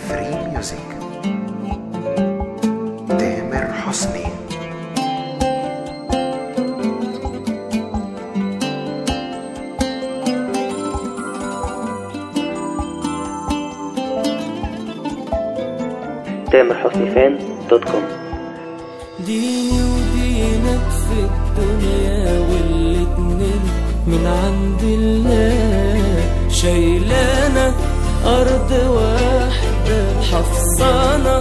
فري ميوزك. تامر حسني. TamerHusniFan.com. ديني ودينك في الدنيا والاتنين من عند الله، شايلانا أرض واحدة حفظانا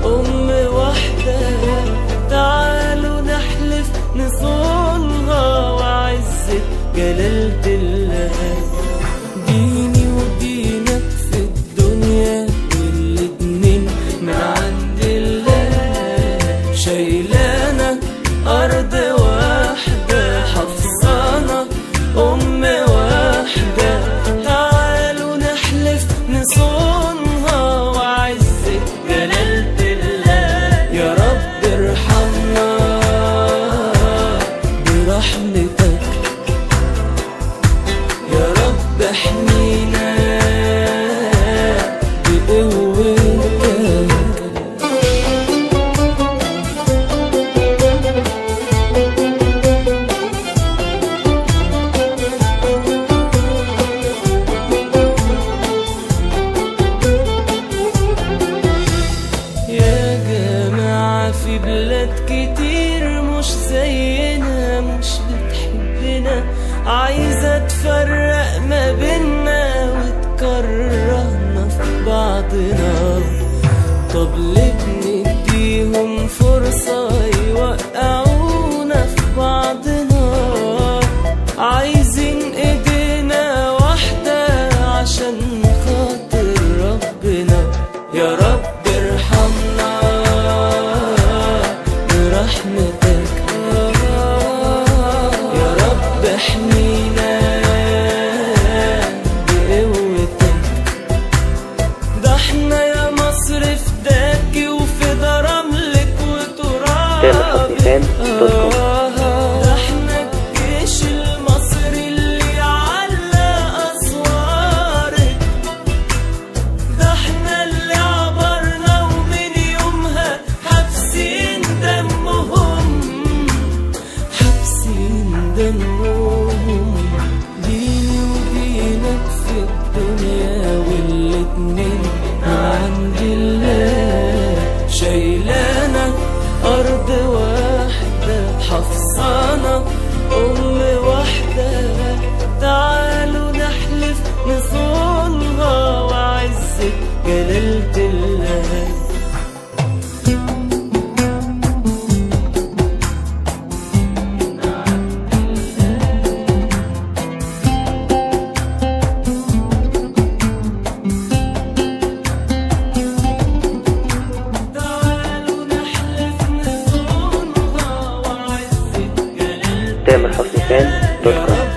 أم واحدة. تعالوا نحلف نصونها وعزة جلالة الله. ديني ودينك في الدنيا والاتنين من عند الله، شايلانا أرض واحدة حفظانا أم واحدة. تعالوا نحلف نصونها وعزة جلالة الله. يا رب ارحمنا برحمتك، يا رب احمينا بقوتك. يا جماعة في بلاد كتير مش زينا، مش بتحبنا، عايزة تفرق ما بينا وتكرهنا في بعضنا. طب ليه بنديهم فرصة يوقعونا في بعضنا؟ عايزين ايدينا واحدة عشان خاطر ربنا. يا رب ارحمنا برحمتك، يا رب احمينا بقوتك. ده احنا يا مصر فداكي وفدا رملك وترابك. TamerHusniFan.com. ده احنا الجيش المصري اللي علق اسوارك. ده احنا اللي عبرنا ومن يومها حابسين دمهم، حابسين دمهم. ديني ودينك في الدنيا والاتنين من عند الله، شايلانا أرض واحدة حفظانا أم واحدة. تعالوا نحلف نصونها وعزة جلالة الله. تعالوا نحلف نصونها وعزة جلالة TamerHusniFan.com.